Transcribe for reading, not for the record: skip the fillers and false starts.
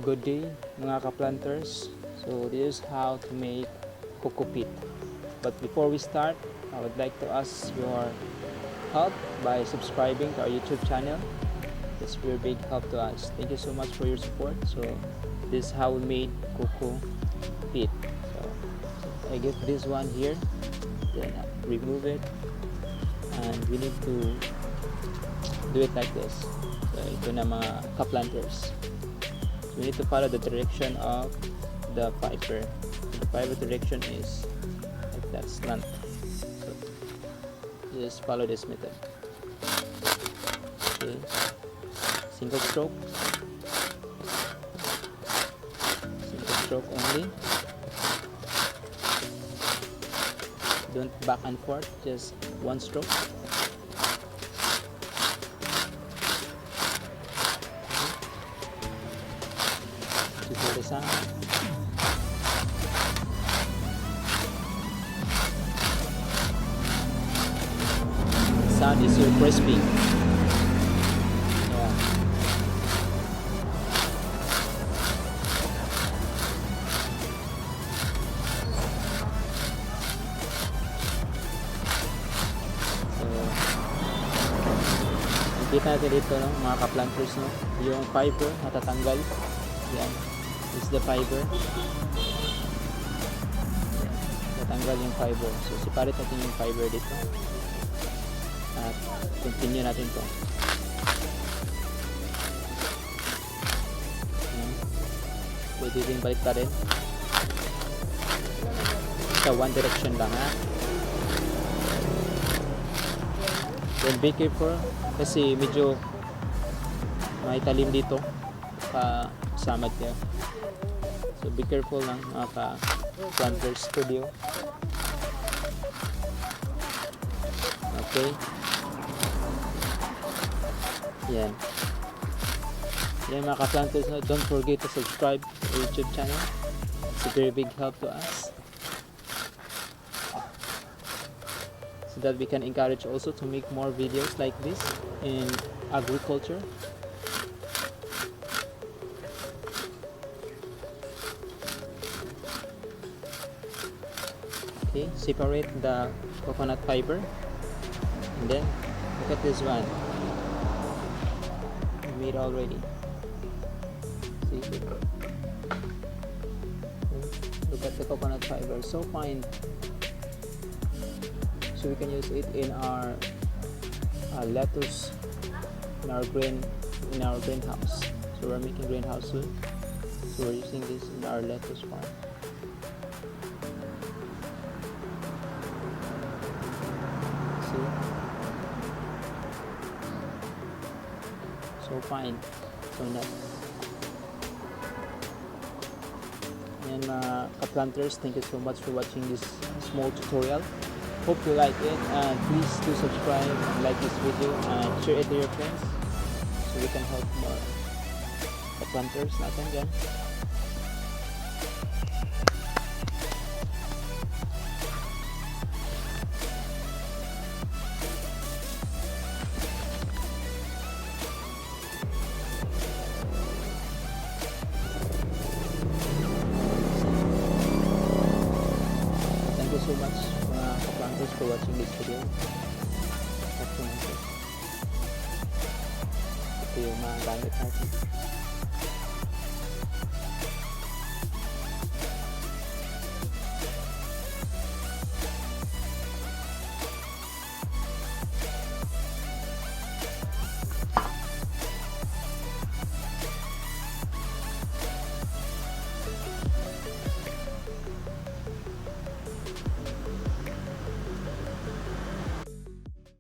Good day mga ka-planters. So this is how to make cocopeat. But before we start, I would like to ask your help by subscribing to our YouTube channel. It's very big help to us. Thank you so much for your support. So this is how we made cocopeat. So I get this one here, then remove it, and we need to do it like this. So ito na mga ka-planters. So we need to follow the direction of the fiber. So the fiber direction is like that, slant. So just follow this method. Okay, single stroke only. Don't back and forth, just one stroke. Siguro sa sound is your crispy. Yeah. So nakita natin dito no, mga ka-planters no, yung fiber natatanggal. Yan, this is the fiber. Natanggal yung fiber, so separate natin yung fiber dito at continue natin to. Pwede din balik pa rin sa one direction lang ha. Then be careful kasi medyo may talim dito pa samad niya, so be careful lang mga ka-planter studio. Okay, yan mga ka-planters, no? Don't forget to subscribe to our YouTube channel. It's a very big help to us, so that we can encourage also to make more videos like this in agriculture. Okay, separate the coconut fiber, and then look at this one we made already. See, look at the coconut fiber, so fine, so we can use it in our lettuce, in our greenhouse. So we're making greenhouse soon, so we're using this in our lettuce farm. So fine, so nice. And ka-planters, thank you so much for watching this small tutorial. Hope you like it, and please do subscribe and like this video and share it to your friends so we can help more ka-planters natin dyan. So much mga ka-planters for watching this video. Ito yung mga gamit natin.